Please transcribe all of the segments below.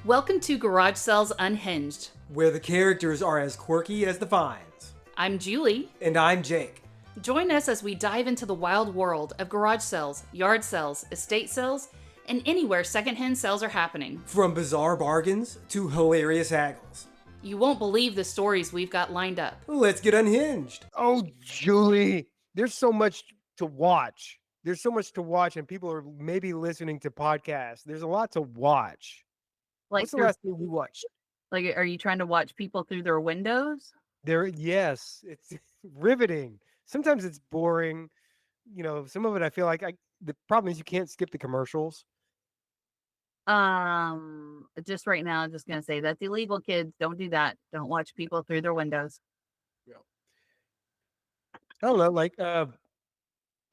Welcome to Garage Sales Unhinged. where the characters are as quirky as the finds. I'm Julie. And I'm Jake. Join us as we dive into the wild world of garage sales, yard sales, estate sales, and anywhere secondhand sales are happening. From bizarre bargains to hilarious haggles. You won't believe the stories we've got lined up. Let's get unhinged. Oh, Julie, there's so much to watch. There's so much to watch, and people are maybe listening to podcasts. There's a lot to watch. Like, What's the last thing you watched? Like, are you trying to watch people through their windows? Yes, it's riveting. Sometimes it's boring. You know, some of it I feel like the problem is you can't skip the commercials. Just right now, I'm just gonna say that's illegal, kids. Don't do that. Don't watch people through their windows. Yeah. I don't know, like I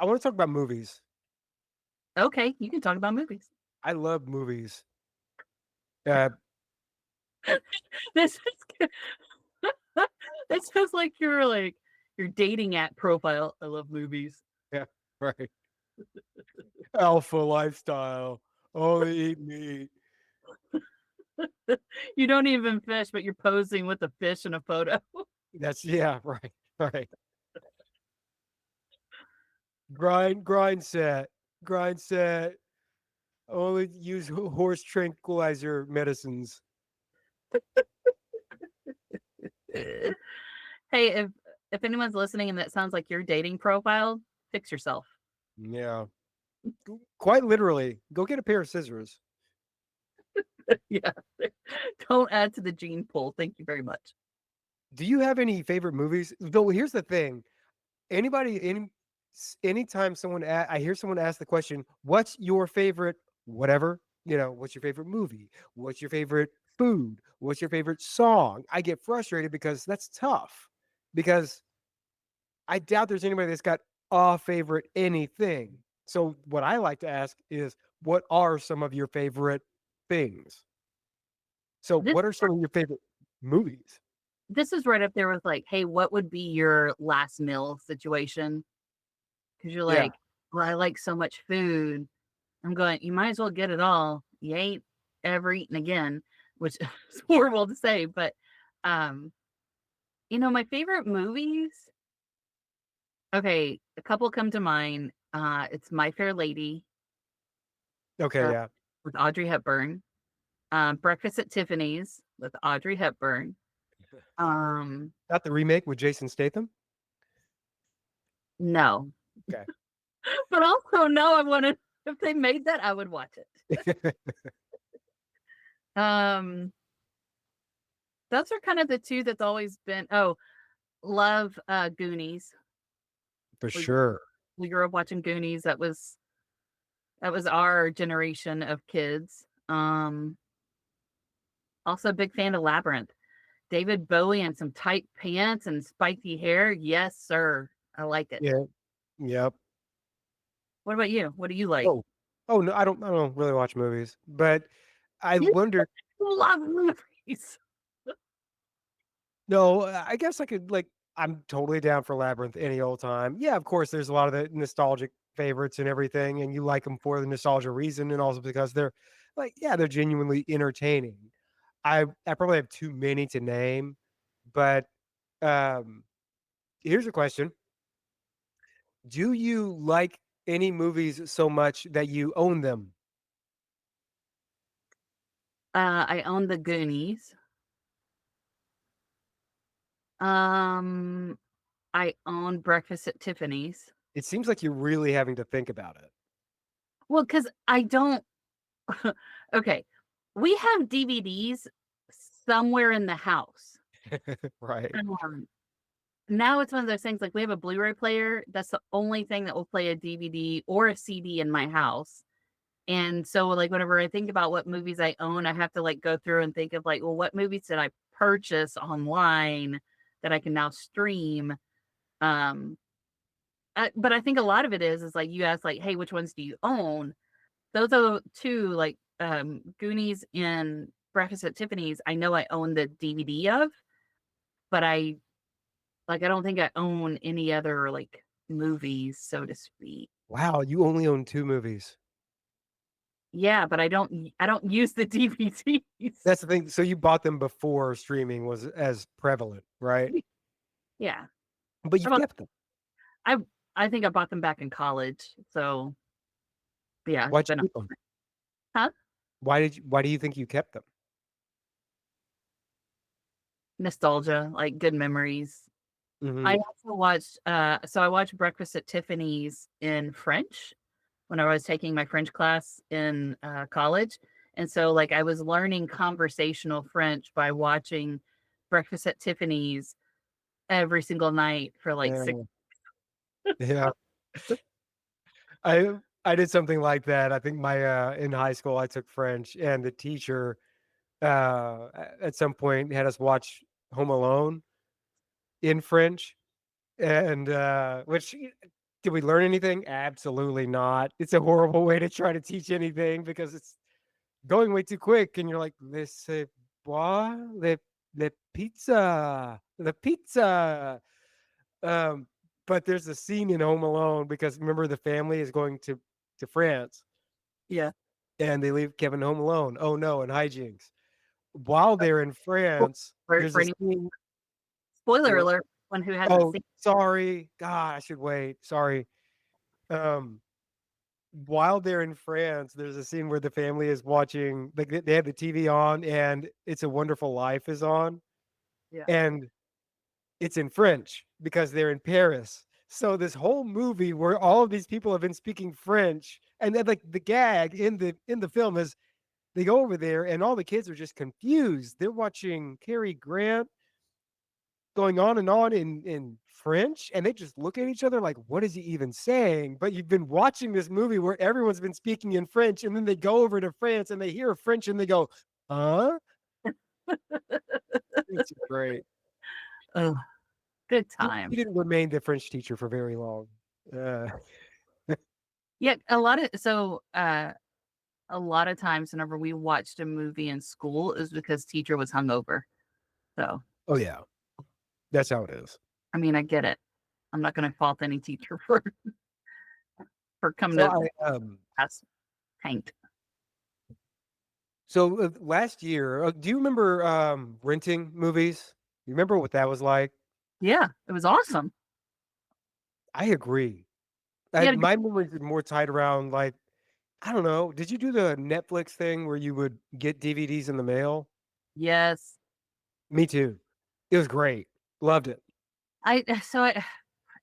want to talk about movies. Okay, you can talk about movies. I love movies. This is it sounds like your dating app profile. I love movies. Yeah, right. Alpha lifestyle. Only eat meat. You don't even fish, but you're posing with a fish in a photo. Right. Grind set. Only use horse tranquilizer medicines. Hey, if anyone's listening and that sounds like your dating profile, fix yourself. Yeah. Quite literally. Go get a pair of scissors. Yeah. Don't add to the gene pool. Thank you very much. Do you have any favorite movies? Though here's the thing. Anytime I hear someone ask the question, what's your favorite whatever? You know, what's your favorite movie? What's your favorite food? What's your favorite song? I get frustrated because that's tough. Because I doubt there's anybody that's got a favorite anything. So what I like to ask is, what are some of your favorite things? So what are some of your favorite movies? This is right up there with like, hey, what would be your last meal situation? Because you're like, well, I like so much food. I'm going, you might as well get it all. You ain't ever eaten again, which is horrible to say, but my favorite movies. Okay, a couple come to mind. It's My Fair Lady. Okay, yeah. With Audrey Hepburn. Breakfast at Tiffany's with Audrey Hepburn. Not the remake with Jason Statham? No. Okay. But also, no, if they made that, I would watch it. Those are kind of the two that's always been. Oh, love Goonies. For sure. We grew up watching Goonies. That was our generation of kids. Also a big fan of Labyrinth. David Bowie and some tight pants and spiky hair. Yes, sir. I like it. Yeah. Yep. What about you? What do you like? Oh no, I don't really watch movies, but I wonder. Love movies. No, I guess I could I'm totally down for Labyrinth any old time. Yeah, of course, there's a lot of the nostalgic favorites and everything, and you like them for the nostalgia reason, and also because they're they're genuinely entertaining. I probably have too many to name, but here's a question: do you like any movies so much that you own them? I own the Goonies. I own Breakfast at Tiffany's. It seems like you're really having to think about it. Well, because I don't. Okay, we have DVDs somewhere in the house. Right. Now it's one of those things like we have a Blu-ray player. That's the only thing that will play a DVD or a CD in my house. And so whenever I think about what movies I own, I have to go through and think of well, what movies did I purchase online that I can now stream? But I think a lot of it is you ask hey, which ones do you own? Those are the two Goonies and Breakfast at Tiffany's. I know I own the DVD of, but I don't think I own any other movies, so to speak. Wow, you only own 2 movies. Yeah, but I don't use the DVDs. That's the thing. So you bought them before streaming was as prevalent, right? Yeah. But I you've bought kept them. I I think I bought them back in college. So, yeah, it's Why'd you been a keep them? huh? Why do you think you kept them? Nostalgia, like good memories. I Mhm. also watched so I watched Breakfast at Tiffany's in French when I was taking my French class in college. And so like I was learning conversational French by watching Breakfast at Tiffany's every single night for like Yeah. 6. Yeah. I did something like that. I think my, in high school, I took French, and the teacher, at some point had us watch Home Alone in French, and, which did we learn anything? Absolutely not. It's a horrible way to try to teach anything because it's going way too quick, and you're like, "Laissez moi le pizza, the pizza." Um, but there's a scene in Home Alone because remember the family is going to France, Yeah. and they leave Kevin home alone. Oh no, and hijinks. While they're in France, there's For a any scene spoiler where alert, one who hasn't oh, seen. sorry, God, I should wait. Sorry. Um, while they're in France, there's a scene where the family is watching, like they have the TV on, and It's a Wonderful Life is on, Yeah. and it's in French because they're in Paris. So this whole movie where all of these people have been speaking French, and then like the gag in the film is they go over there and all the kids are just confused. They're watching Cary Grant going on and on in French, and they just look at each other like, "What is he even saying?" But you've been watching this movie where everyone's been speaking in French, and then they go over to France and they hear French and they go, "Huh?" It's great. Oh, good He times. didn't remain the French teacher for very long. Uh, Yeah, a lot of times whenever we watched a movie in school is because teacher was hungover. So, oh yeah, that's how it is. I mean, I get it. I'm not gonna fault any teacher for coming So to I class tanked. so last year, do you remember renting movies? You remember what that was like? Yeah, it was awesome. I agree. You had a good My memories are more tied around like I don't know. Did you do the Netflix thing where you would get DVDs in the mail? yes. Me too. It was great. Loved it. I so I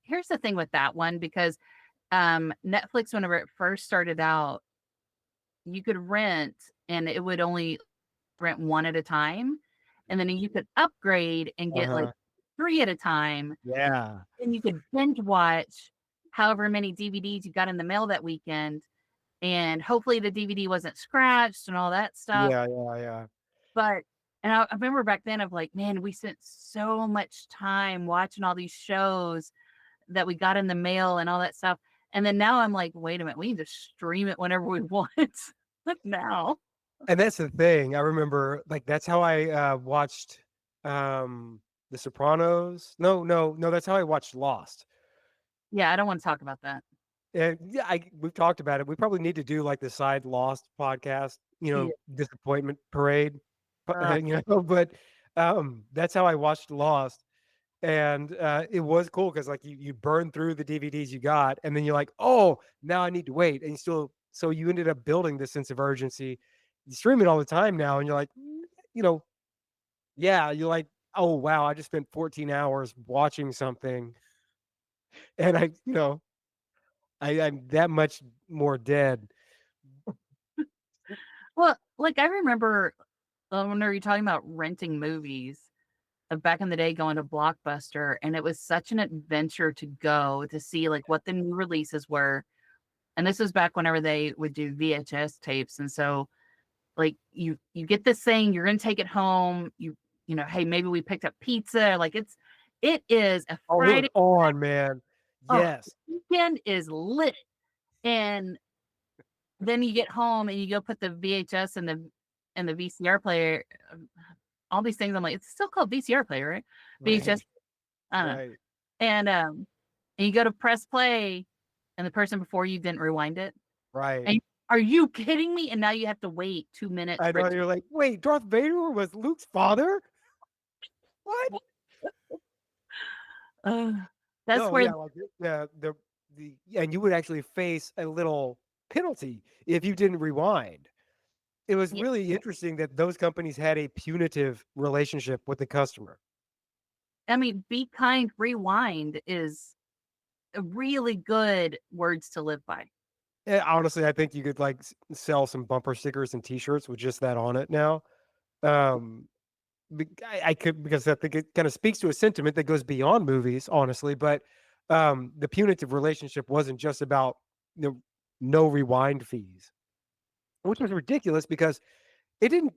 here's the thing with that one because Netflix whenever it first started out, you could rent and it would only rent one at a time. And then you could upgrade and get like Uh-huh. 3 at a time. Yeah. And you could binge watch however many DVDs you got in the mail that weekend. And hopefully the DVD wasn't scratched and all that stuff. Yeah, yeah, yeah. But and I remember back then of like, man, we spent so much time watching all these shows that we got in the mail and all that stuff. And then now I'm like, wait a minute, we can just stream it whenever we want. Like now. And that's the thing. I remember like that's how I watched The Sopranos. No, no, no, that's how I watched Lost. Yeah, I don't want to talk about that. And yeah, we've talked about it. We probably need to do like the side Lost podcast, Yeah. disappointment parade. Uh, But that's how I watched Lost. And it was cool because like you burn through the DVDs you got, and then you're like, oh, now I need to wait. And you still so you ended up building this sense of urgency. You stream it all the time now, and you're like, you know, yeah, you're like, oh wow, I just spent 14 hours watching something, and I'm that much more dead. well, like I remember when we were talking about renting movies of back in the day going to Blockbuster, and it was such an adventure to go to see like what the new releases were. And this was back whenever they would do VHS tapes. And so like you get this thing, you're gonna take it home. Hey, maybe we picked up pizza. Like it is a Oh, it was Friday. on, man. Oh, Yes, the weekend is lit. And then you get home and you go put the VHS and the VCR player, all these things. I'm like, it's still called VCR player, right? VHS. right, I don't know. right, And you go to press play, and the person before you didn't rewind it, right. and Are you kidding me? And now you have to wait 2 minutes I for know, it to you're like, "Wait, Darth Vader was Luke's father? What?" w that's No, where yeah, like, and you would actually face a little penalty if you didn't rewind. It was yeah, really interesting that those companies had a punitive relationship with the customer. I mean, "Be kind, rewind" is a really good words to live by. Honestly, I think you could, like, s sell some bumper stickers and T-shirts with just that on it now. Um, I could because I think it kinda speaks to a sentiment that goes beyond movies, honestly, but, the punitive relationship wasn't just about, you know, no rewind fees, which was ridiculous because it didn't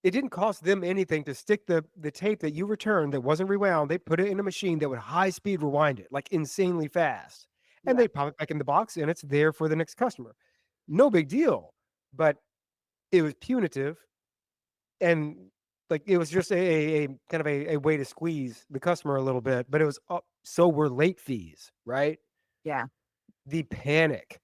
it didn't cost them anything to stick the tape that you returned that wasn't rewound. They put it in a machine that would high speed rewind it, like, insanely fast, and Yeah, they pop it back in the box, and it's there for the next customer. No big deal, but it was punitive, and, like, it was just a kind of a way to squeeze the customer a little bit, but it was so were late fees, right? yeah, The panic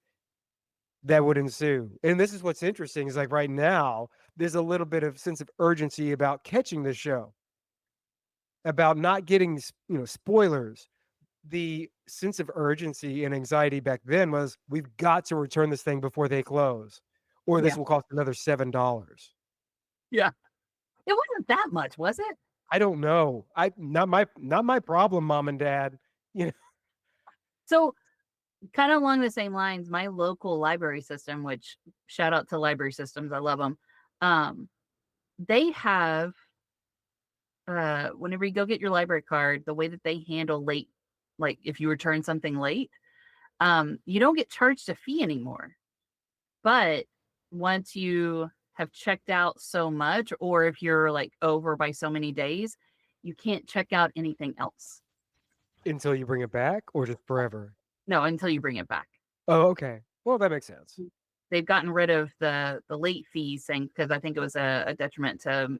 that would ensue, and this is what's interesting is, like, right now, there's a little bit of sense of urgency about catching the show, about not getting spoilers. The sense of urgency and anxiety back then was, "We've got to return this thing before they close, or this yeah, will cost another $7." yeah. It wasn't that much, was it? I don't know. I not my problem, mom and dad. You know? So, kinda along the same lines, my local library system, which shout out to library systems, I love 'em, um, they have, whenever you go get your library card, the way that they handle late like, if you return something late, you don't get charged a fee anymore. But once you have checked out so much, or if you're, like, over by so many days, you can't check out anything else. Until you bring it back or just forever? No, until you bring it back. Oh, okay. Well, that makes sense. They've gotten rid of the late fees thing because I think it was a detriment to,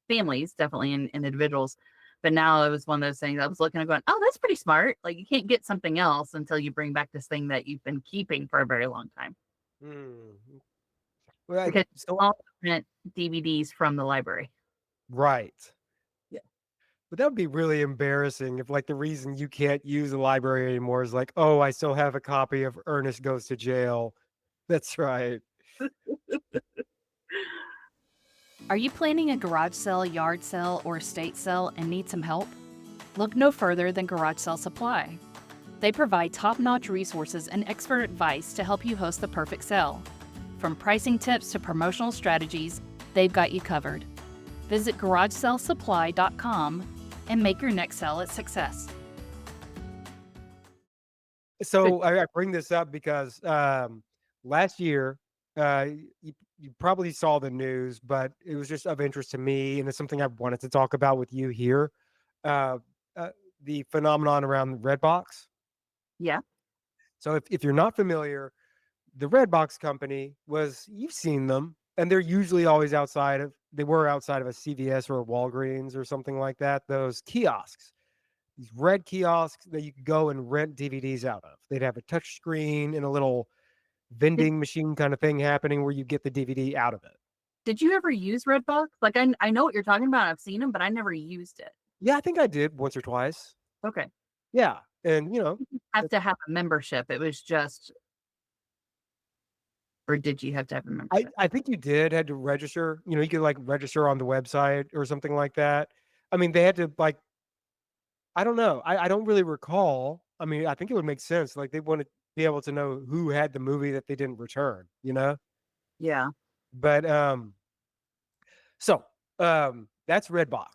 families, definitely, and individuals. But now it was one of those things I was looking at going, "Oh, that's pretty smart." Like, you can't get something else until you bring back this thing that you've been keeping for a very long time Mm. Well, because so all rent DVDs from the library. right. Yeah. But that would be really embarrassing if, like, the reason you can't use the library anymore is like, "Oh, I still have a copy of Ernest Goes to Jail." That's right. Are you planning a garage sale, yard sale, or estate sale and need some help? Look no further than Garage Sale Supply. They provide top notch resources and expert advice to help you host the perfect sale. From pricing tips to promotional strategies, they've got you covered. Visit GarageSaleSupply.com and make your next sale a success. Good. So I bring this up because last year, you probably saw the news, but it was just of interest to me, and it's something I wanted to talk about with you here. Uh, uh, the phenomenon around Redbox. Yeah. So if you're not familiar, the Redbox company was you've seen them, and they're usually always they were outside of a CVS or a Walgreens or something like that. Those kiosks, these red kiosks that you could go and rent DVDs out of. They'd have a touch screen and a little Did vending machine kind of thing happening where you get the DVD out of it. did you ever use Redbox? Like, I know what you're talking about, I've seen them, but I never used it. Yeah, I think I did once or twice. Okay. Yeah, and Have to have a membership, it was just or did you have to have a I membership? I think you did had to register. You could like register on the website or something like that. I mean, they had to like I don't know. I don't really recall. I mean, I think it would make sense. Like they want to be able to know who had the movie that they didn't return, you know? Yeah. But so that's Redbox.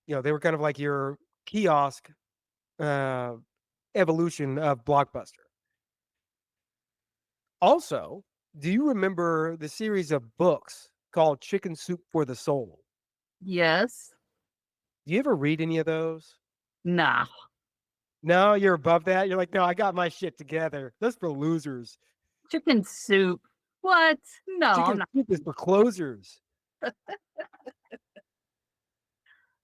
They were kind of like your kiosk uh evolution of Blockbuster. Also, do you remember the series of books called Chicken Soup for the Soul? Yes. Do you ever read any of those? Nah. No, you're above that. You're like, no, I got my shit together. That's for losers. Chicken soup. What? No, I'm Chicken not. Soup is for closers.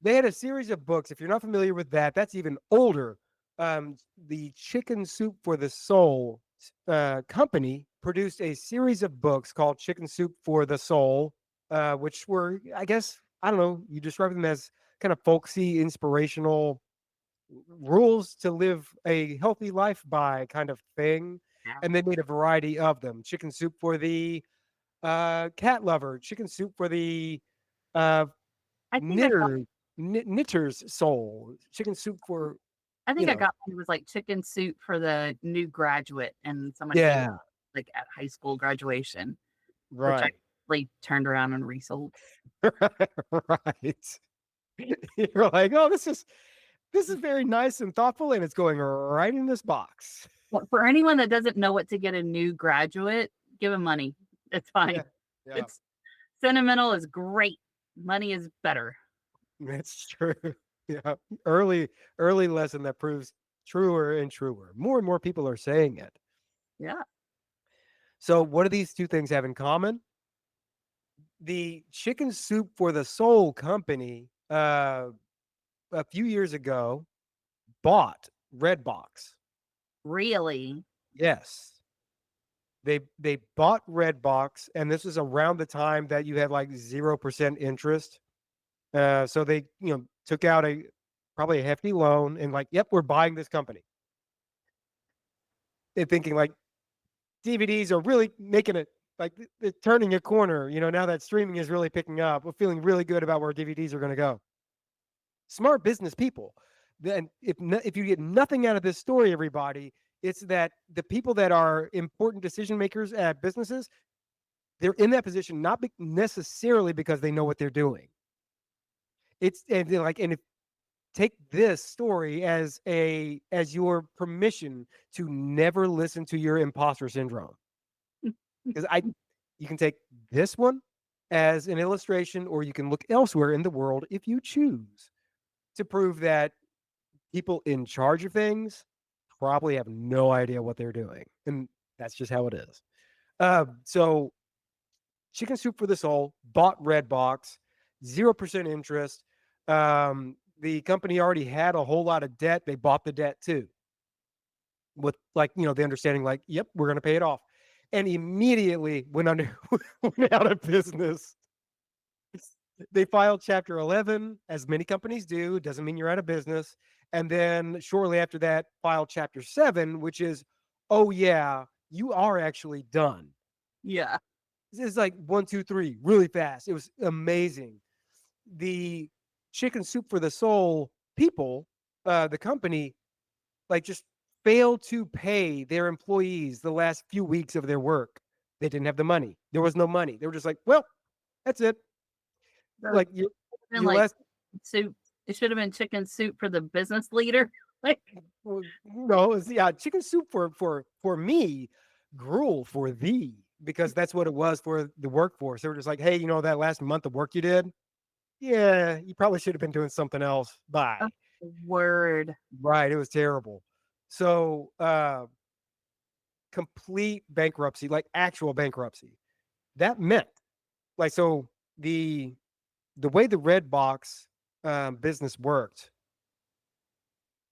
They had a series of books. If you're not familiar with that, that's even older. The Chicken Soup for the Soul company produced a series of books called Chicken Soup for the Soul, which were, I guess, I don't know, you describe them as kind of folksy, inspirational rules to live a healthy life by kind of thing. Yeah. And they made a variety of them. Chicken soup for the cat lover, chicken soup for the uh, I think I got knitter's soul, chicken soup for, I you think I know, got one. It was like chicken soup for the new graduate, and somebody gave yeah, like at high school graduation, which I right. like turned around and resold. Right. You're like, oh, this is very nice and thoughtful, and it's going right in this box. Well, for anyone that doesn't know what to get a new graduate, give them money. It's Yeah, fine. yeah, It's sentimental is great. Money is better. that's true. Yeah, early lesson that proves truer and truer. More and more people are saying it. Yeah. So, what do these two things have in common? The Chicken Soup for the Soul company, a few years ago, bought Redbox. Really? Yes. They bought Redbox, and this was around the time that you had like 0% interest. So they, took out probably a hefty loan and like, yep, we're buying this company. They're thinking like DVDs are really making it like they're turning a corner. Now that streaming is really picking up, we're feeling really good about where DVDs are going to go. Smart business people. Then if you get nothing out of this story, everybody, it's that the people that are important decision makers at businesses, they're in that position not necessarily because they know what they're doing. It's and they're like, and if take this story as your permission to never listen to your imposter syndrome, because you can take this one as an illustration, or you can look elsewhere in the world if you choose to prove that people in charge of things probably have no idea what they're doing, and that's just how it is. So Chicken Soup for the Soul bought Redbox, 0% interest. The company already had a whole lot of debt. They bought the debt too, with like the understanding, like, yep, we're going to pay it off, and immediately went went out of business. They filed Chapter 11, as many companies do. Doesn't mean you're out of business. And then shortly after that, filed Chapter 7, which is, oh yeah, you are actually done. Yeah. It's like 1, 2, 3, really fast. It was amazing. The Chicken Soup for the Soul people, the company, like just failed to pay their employees the last few weeks of their work. They didn't have the money. There was no money. They were just like, well, that's it. The- Like Been your like last. soup. It should have been chicken soup for the business leader. Like, Well, no, yeah, chicken soup for me, gruel for thee, because that's what it was for the workforce. They were just like, hey, that last month of work you did, yeah, you probably should have been doing something else. Bye. oh, word. Right, it was terrible. So, complete bankruptcy, like actual bankruptcy. That meant, like, so the way the Redbox business worked,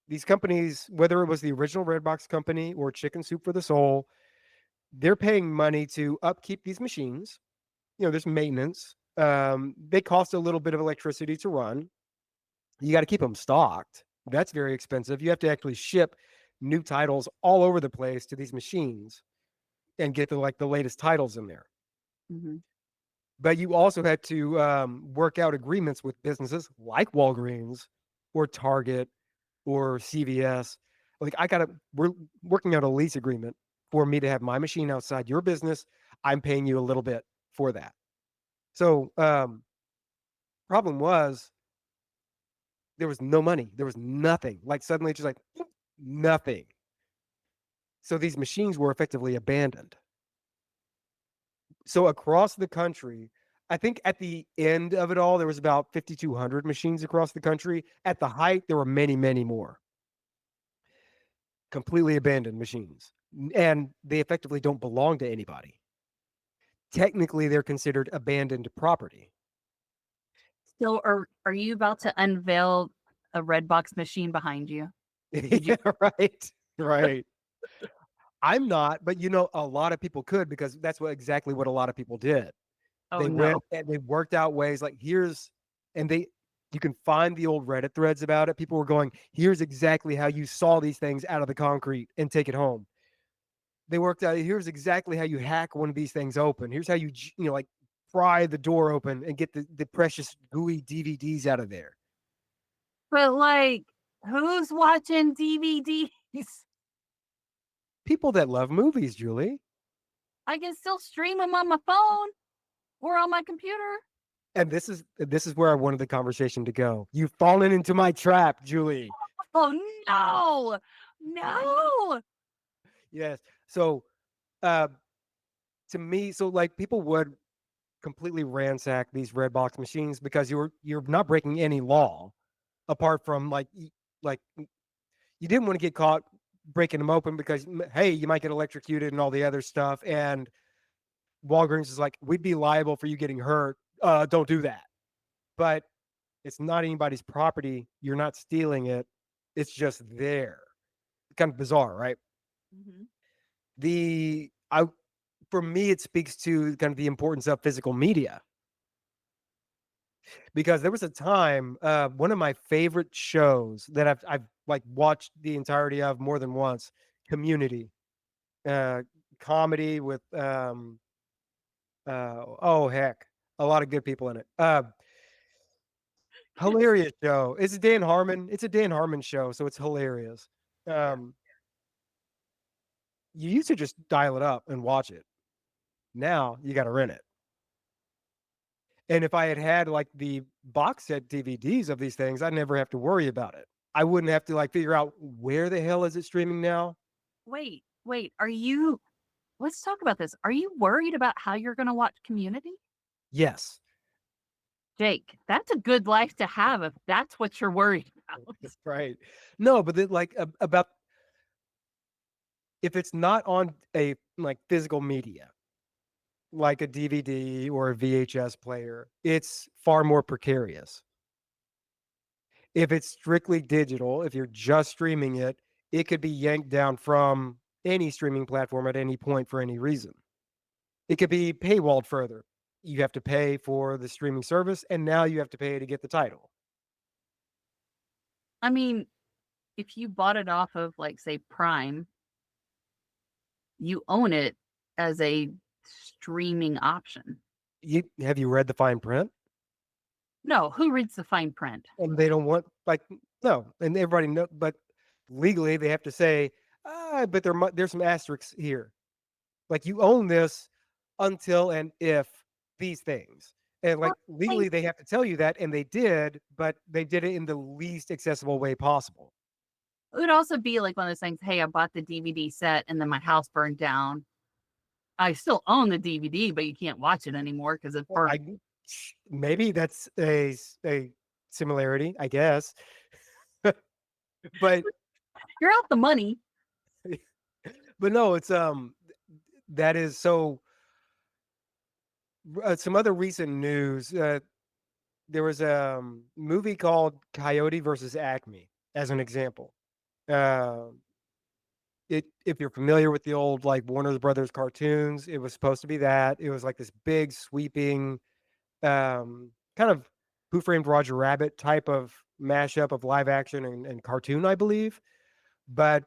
these companies, whether it was the original Redbox company or Chicken Soup for the Soul, they're paying money to upkeep these machines. There's maintenance. They cost a little bit of electricity to run. You got to keep them stocked. That's very expensive. You have to actually ship new titles all over the place to these machines and get the latest titles in there. Mhm. But you also had to work out agreements with businesses like Walgreens or Target or CVS. Like we're working out a lease agreement for me to have my machine outside your business. I'm paying you a little bit for that. So problem was there was no money. There was nothing. Like suddenly just like nothing. So these machines were effectively abandoned. So across the country, I think at the end of it all, there was about 5,200 machines across the country. At the height, there were many, many more. Completely abandoned machines. And they effectively don't belong to anybody. Technically, they're considered abandoned property. So, are you about to unveil a Redbox machine behind you? Did you? Yeah, right. Right. I'm not, but a lot of people could because that's exactly what a lot of people did. Oh They no. went and they worked out ways like and you can find the old Reddit threads about it. People were going, here's exactly how you saw these things out of the concrete and take it home. They worked out, here's exactly how you hack one of these things open. Here's how you, like pry the door open and get the precious gooey DVDs out of there. But like, who's watching DVDs? People that love movies, Julie. I can still stream them on my phone or on my computer. And this is where I wanted the conversation to go. You've fallen into my trap, Julie. Oh no. Yes. So to me, so like people would completely ransack these Redbox machines because you're not breaking any law apart from like you didn't want to get caught breaking them open because hey, you might get electrocuted and all the other stuff. And Walgreens is like, we'd be liable for you getting hurt. Don't do that. But it's not anybody's property. You're not stealing it. It's just there. Kind of bizarre, right? Mm-hmm. For me, it speaks to kind of the importance of physical media. Because there was a time, one of my favorite shows that I've like watched the entirety of more than once, Community, comedy with oh heck, a lot of good people in it. Hilarious show. It's a Dan Harmon show, so it's hilarious. You used to just dial it up and watch it. Now you got to rent it. And if I had like the box set DVDs of these things, I'd never have to worry about it. I wouldn't have to like figure out where the hell is it streaming now. Wait. Let's talk about this. Are you worried about how you're going to watch Community? Yes. Jake, that's a good life to have if that's what you're worried about. Right. No, but about if it's not on a like physical media, like a DVD or a VHS player, it's far more precarious. If it's strictly digital, if you're just streaming it, it could be yanked down from any streaming platform at any point for any reason. It could be paywalled further. You have to pay for the streaming service, and now you have to pay to get the title. I mean, if you bought it off of, like, say, Prime, you own it as a streaming option. Have you read the fine print? No, who reads the fine print? And they don't want no, and everybody know, but legally they have to say, but there's some asterisks here. Like you own this until and if these things. And like legally they have to tell you that, and they did, but they did it in the least accessible way possible. It would also be like one of those things, hey, I bought the DVD set and then my house burned down. I still own the DVD, but you can't watch it anymore because it's burned. Maybe that's a similarity, I guess. But you're out the money. But no, it's that is so. Some other recent news. There was a movie called Coyote versus Acme, as an example. If you're familiar with the old like Warner Brothers cartoons, it was supposed to be that. It was like this big sweeping, kind of Who Framed Roger Rabbit type of mashup of live action and cartoon, I believe. But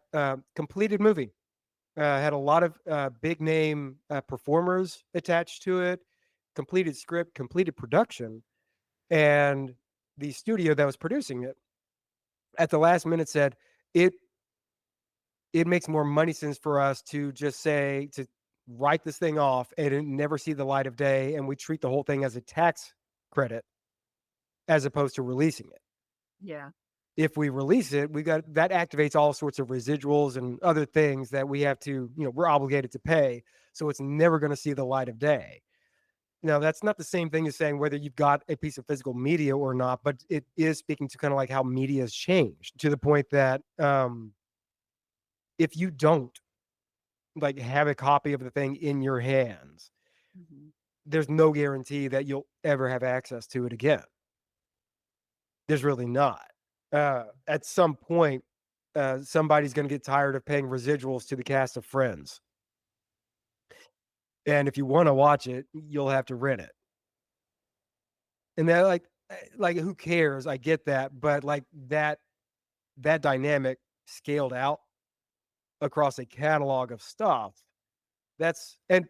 completed movie. Had a lot of big name performers attached to it, completed script, completed production, and the studio that was producing it at the last minute said it makes more money sense for us to just say to write this thing off and it never see the light of day, and we treat the whole thing as a tax credit as opposed to releasing it. Yeah. If we release it, that activates all sorts of residuals and other things that we have to, we're obligated to pay. So it's never going to see the light of day. Now, that's not the same thing as saying whether you've got a piece of physical media or not, but it is speaking to kind of like how media has changed to the point that if you don't like have a copy of the thing in your hands, there's no guarantee that you'll ever have access to it again. There's really not. At some point, somebody's going to get tired of paying residuals to the cast of Friends. And if you want to watch it, you'll have to rent it. And they're like, who cares? I get that. But like that dynamic scaled out across a catalog of stuff, and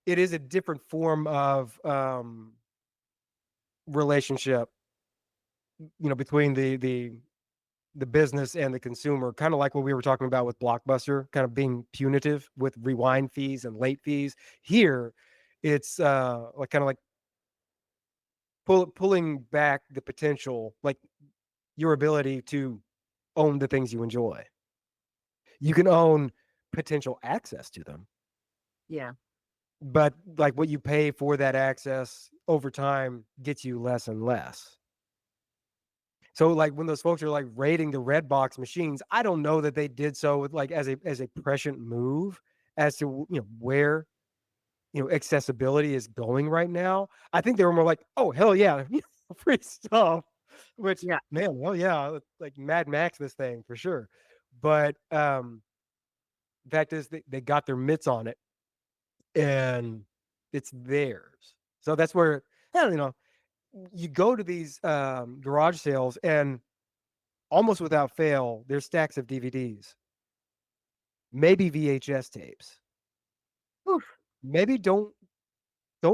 it is a different form of relationship, between the business and the consumer, kind of like what we were talking about with Blockbuster, kind of being punitive with rewind fees and late fees. Here, it's like kind of like pulling back the potential, like your ability to own the things you enjoy. You can own potential access to them, Yeah. but like what you pay for that access over time gets you less and less. So like when those folks are like rating the Redbox machines, I don't know that they did so with like as a prescient move as to where accessibility is going right now. I think they were more like, oh hell yeah, free stuff. Which Yeah. man, hell yeah, like Mad Max this thing for sure. But fact is they got their mitts on it and it's theirs. So that's where you go to these garage sales and almost without fail, there's stacks of DVDs, maybe VHS tapes. Oof. Maybe don't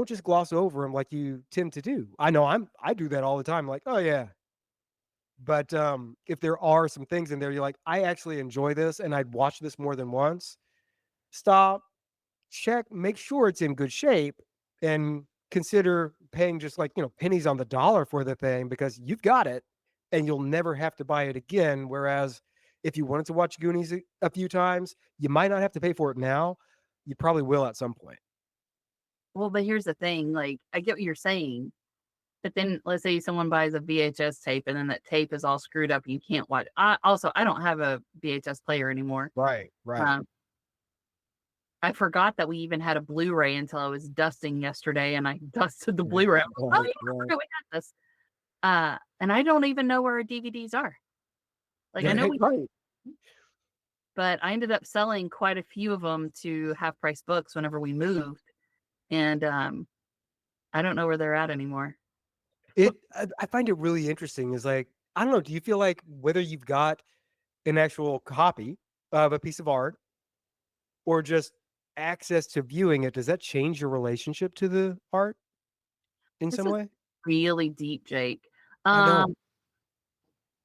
just gloss over them like you tend to do. I know I do that all the time. Like, oh yeah. But if there are some things in there, you're like, I actually enjoy this, and I'd watch this more than once. Stop, check, make sure it's in good shape, and consider paying just like pennies on the dollar for the thing because you've got it, and you'll never have to buy it again. Whereas if you wanted to watch Goonies a few times, you might not have to pay for it now. You probably will at some point. Well, but here's the thing, like, I get what you're saying, but then let's say someone buys a VHS tape and then that tape is all screwed up and you can't watch. I don't have a VHS player anymore. Right. Um, I forgot that we even had a Blu-ray until I was dusting yesterday, and I dusted the Blu-ray. I was like, oh yeah, I forgot we had this. And I don't even know where our DVDs are. Like I know we, right. but I ended up selling quite a few of them to Half Price Books whenever we moved, and I don't know where they're at anymore. I find it really interesting is like, I don't know, do you feel like whether you've got an actual copy of a piece of art or just access to viewing it, does that change your relationship to the art in This some is way? really deep, Jake. I know.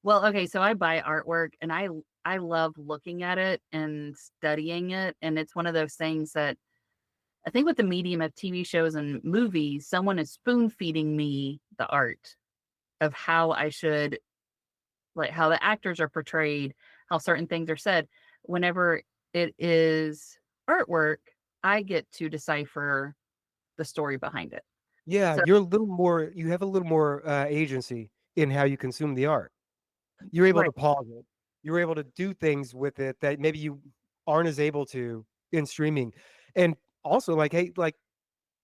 Well, okay, so I buy artwork and I love looking at it and studying it, and it's one of those things that I think with the medium of TV shows and movies, someone is spoon feeding me the art of how I should, like how the actors are portrayed, how certain things are said. Whenever it is artwork, I get to decipher the story behind it. Yeah, So, you have a little more agency in how you consume the art. You're able right. to pause it. You're able to do things with it that maybe you aren't as able to in streaming. And also like, hey, like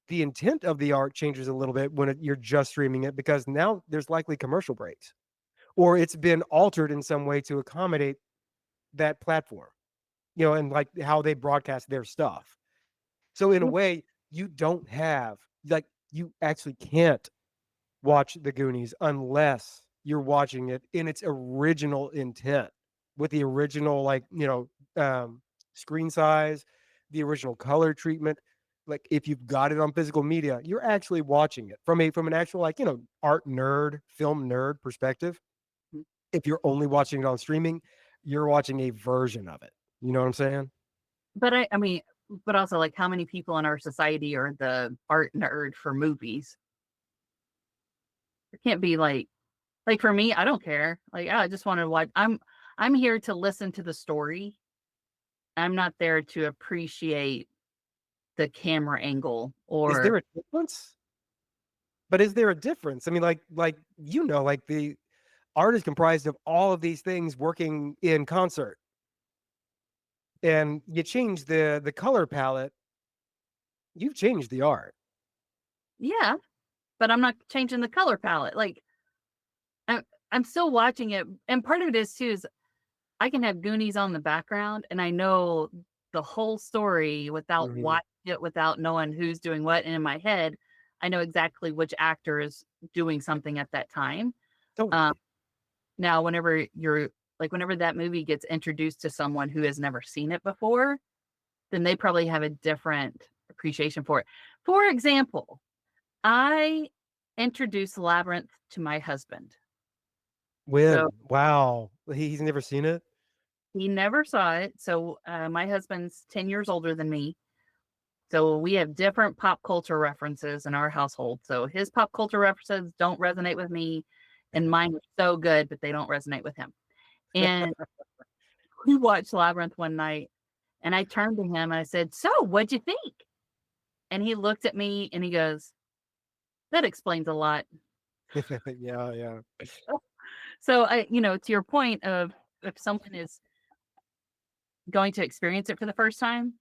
the intent of the art changes a little bit when you're just streaming it because now there's likely commercial breaks or it's been altered in some way to accommodate that platform, and like how they broadcast their stuff. So in a way, you don't have like you actually can't watch the Goonies unless you're watching it in its original intent with the original screen size, the original color treatment. Like if you've got it on physical media, you're actually watching it from an actual art nerd, film nerd perspective. If you're only watching it on streaming, you're watching a version of it. You know what I'm saying? But I mean, but also like how many people in our society are the art nerd for movies? It can't be like for me, I don't care. Like I just want to watch. I'm here to listen to the story. I'm not there to appreciate the camera angle Is or there a difference? But is there a difference? I mean, like like the art is comprised of all of these things working in concert. And you change the color palette, you've changed the art. yeah, but I'm not changing the color palette. Like I'm still watching it, and part of it is too is I can have Goonies on the background, and I know the whole story without Mhm. watching it, without knowing who's doing what, and in my head, I know exactly which actor is doing something at that time. Um, Totally. Now whenever that movie gets introduced to someone who has never seen it before, then they probably have a different appreciation for it. For example, I introduced Labyrinth to my husband. So When? Wow. He's never seen it? he never saw it. So my husband's 10 years older than me. So we have different pop culture references in our household. So his pop culture references don't resonate with me, and mine are so good, but they don't resonate with him. And we watched Labyrinth one night, and I turned to him and I said, "So, what'd you think?" And he looked at me and he goes, "That explains a lot." Yeah, yeah. So to your point of if someone is going to experience it for the first time,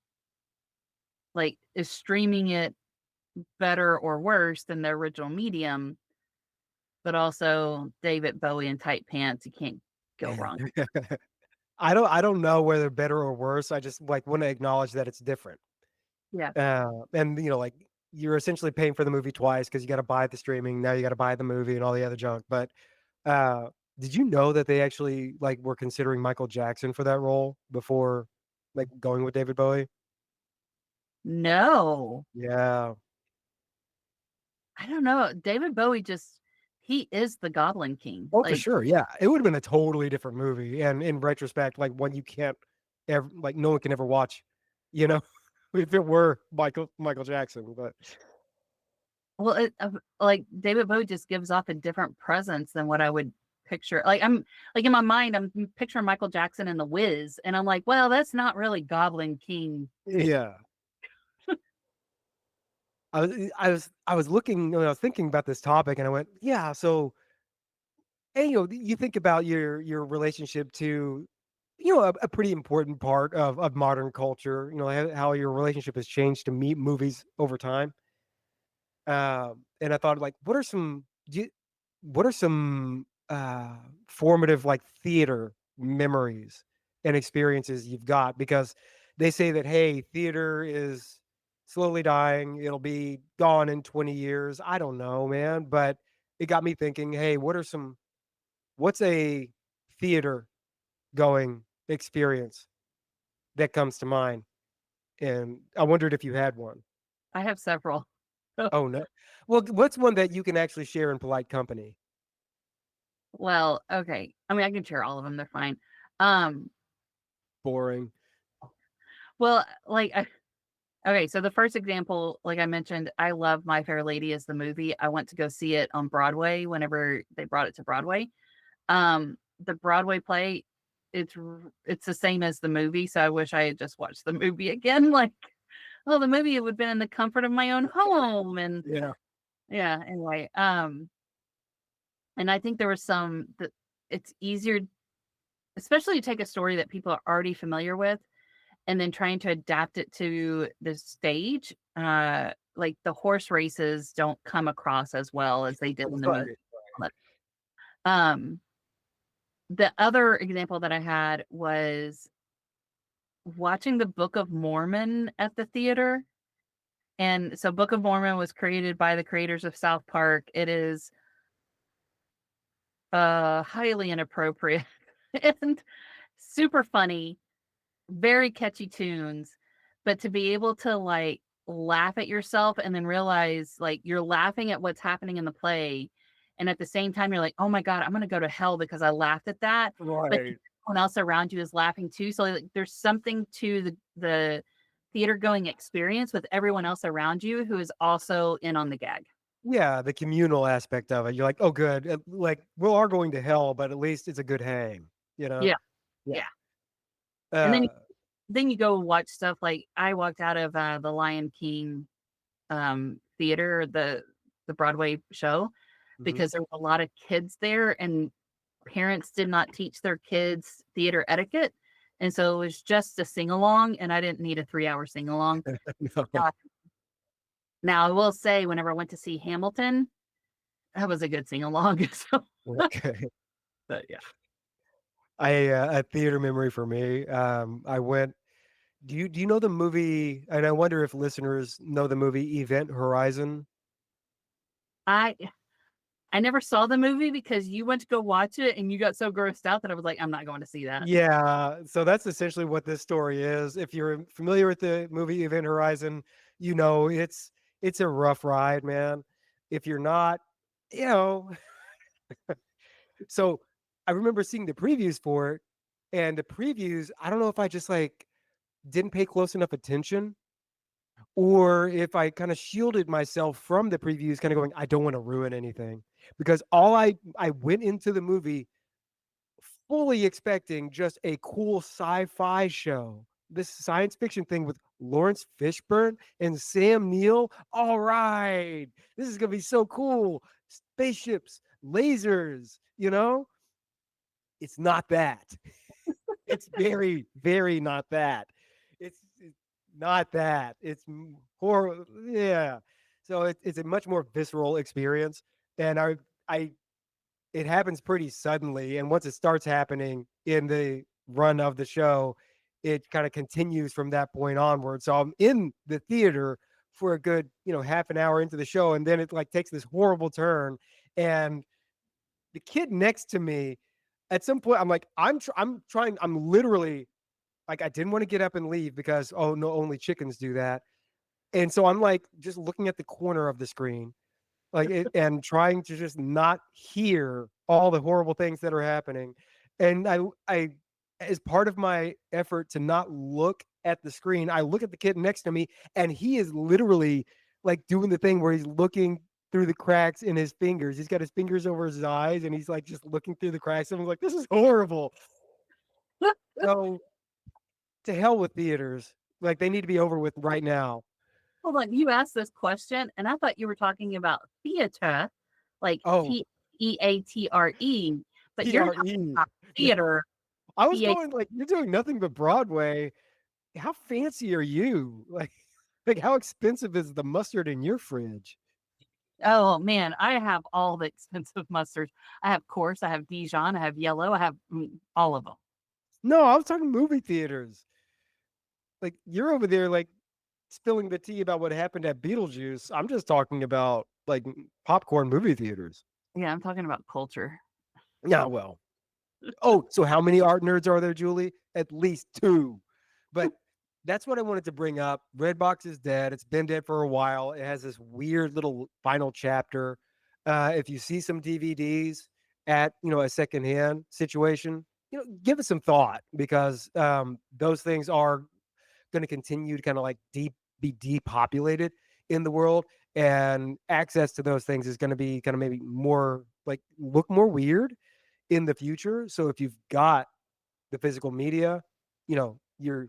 like is streaming it better or worse than the original medium, but also David Bowie in tight pants, you can't go wrong. I don't know whether better or worse. I just, like, wanna acknowledge that it's different. Yeah. And, like, you're essentially paying for the movie twice because you gotta buy the streaming, now you gotta buy the movie and all the other junk, but, uh, did you know that they actually, like, were considering Michael Jackson for that role before, like, going with David Bowie? No. Yeah. I don't know. David Bowie just he is the Goblin King. Oh, for Like, sure, yeah. It would've been a totally different movie, and in retrospect, like, one you can't ever, like, no one can ever watch, you know, if it were Michael Jackson, but well, like David Bowie just gives off a different presence than what I would picture. Like I'm like in my mind, I'm picturing Michael Jackson and the Wiz, and I'm like, well, that's not really Goblin King. yeah. I was looking, I was thinking about this topic, and I went, "Yeah, so," and, you think about your relationship to, a pretty important part of modern culture, how your relationship has changed to meet movies over time. And I thought, like, what are some, formative, like, theater memories and experiences you've got? Because they say that, "Hey, theater is slowly dying. It'll be gone in 20 years." I don't know, man, but it got me thinking, "Hey, what's a theater-going experience that comes to mind?" And I wondered if you had one. I have several. Oh, no. Well, what's one that you can actually share in polite company? Well, okay. I mean, I can share all of them. They're fine. Um, Boring. well, okay, so the first example, like I mentioned, I love My Fair Lady as the movie. I went to go see it on Broadway whenever they brought it to Broadway. The Broadway play, it's the same as the movie, so I wish I had just watched the movie again. Like, well, the movie would have been in the comfort of my own home, and Yeah. yeah. Anyway, and I think there was some that it's easier, especially to take a story that people are already familiar with and then trying to adapt it to the stage. Like the horse races don't come across as well as they did in the movie. Right. Um, the other example that I had was watching the Book of Mormon at the theater. And so Book of Mormon was created by the creators of South Park. It is highly inappropriate and super funny, very catchy tunes, but to be able to, like, laugh at yourself and then realize, like, you're laughing at what's happening in the play, and at the same time, you're like, "Oh my god, I'm gonna go to hell because I laughed at that," but Right. everyone else around you is laughing too, so, like, there's something to the theater-going experience with everyone else around you who is also in on the gag. Yeah, the communal aspect of it. You're like, "Oh, good." Like, we are going to hell, but at least it's a good hang, you know? Yeah, Yeah. yeah, and then Uh, then you go watch stuff like I walked out of, the Lion King, theater, the Broadway show, mhm. because there were a lot of kids there, and parents did not teach their kids theater etiquette, and so it was just a sing-along, and I didn't need a 3-hour sing-along. No. Uh, Now I will say whenever I went to see Hamilton, that was a good sing-along, so Okay. but yeah. A theater memory for me. I went. Do you know the movie? And I wonder if listeners know the movie Event Horizon. I I never saw the movie because you went to go watch it and you got so grossed out that I was like, I'm not going to see that. Yeah, so that's essentially what this story is. If you're familiar with the movie Event Horizon, you know it's a rough ride, man. If you're not, you know, so I remember seeing the previews for it, and the previews, I don't know if I just like didn't pay close enough attention or if I kind of shielded myself from the previews, kind of going, I don't want to ruin anything. Because I went into the movie fully expecting just a cool sci-fi show. This science fiction thing with Lawrence Fishburne and Sam Neill. All right. This is gonna be so cool. Spaceships, lasers, you know? It's not that. It's very, very not that. It's not that. It's horror. Yeah. So it's a much more visceral experience. And I it happens pretty suddenly. And once it starts happening in the run of the show, it kind of continues from that point onward. So I'm in the theater for a good, half an hour into the show. And then it like takes this horrible turn. And the kid next to me, at some point, I'm like, I'm trying, I'm literally like, I didn't want to get up and leave because, oh no, only chickens do that. And so I'm like, just looking at the corner of the screen like it, and trying to just not hear all the horrible things that are happening. And I as part of my effort to not look at the screen, I look at the kid next to me and he is literally like doing the thing where he's looking through the cracks in his fingers. He's got his fingers over his eyes and he's like just looking through the cracks. And I'm like, this is horrible. So to hell with theaters. Like they need to be over with right now. Hold on, you asked this question, and I thought you were talking about theater, like Oh, Theatre, but you're talking TRE. about theater, I was T-H. going like, you're doing nothing but Broadway. How fancy are you? Like how expensive is the mustard in your fridge? Oh man, I have all the expensive mustards. I have coarse, I have Dijon, I have yellow, I have all of them. No, I was talking movie theaters. Like you're over there like spilling the tea about what happened at Beetlejuice. I'm just talking about like popcorn movie theaters. Yeah, I'm talking about culture. Yeah, well. Oh, so how many art nerds are there, Julie? At least two. But that's what I wanted to bring up. Redbox is dead. It's been dead for a while. It has this weird little final chapter. If you see some DVDs at a secondhand situation, give it some thought because those things are going to continue to kind of like be depopulated in the world, and access to those things is going to be kind of maybe more like look more weird in the future. So if you've got the physical media, you're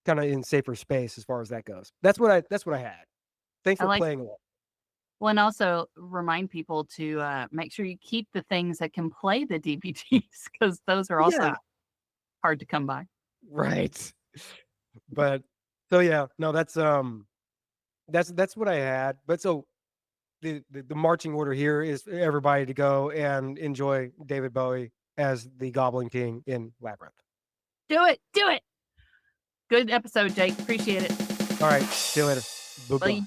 kind of in safer space as far as that goes. That's what I had. Thanks I for like playing along. well, and also remind people to make sure you keep the things that can play the DVDs because those are also Yeah, hard to come by. right. But so yeah, no, that's what I had. But so the marching order here is for everybody to go and enjoy David Bowie as the Goblin King in Labyrinth. Do it, do it. Good episode, Jake. Appreciate it. All right, see you later. Bye bye. Bye.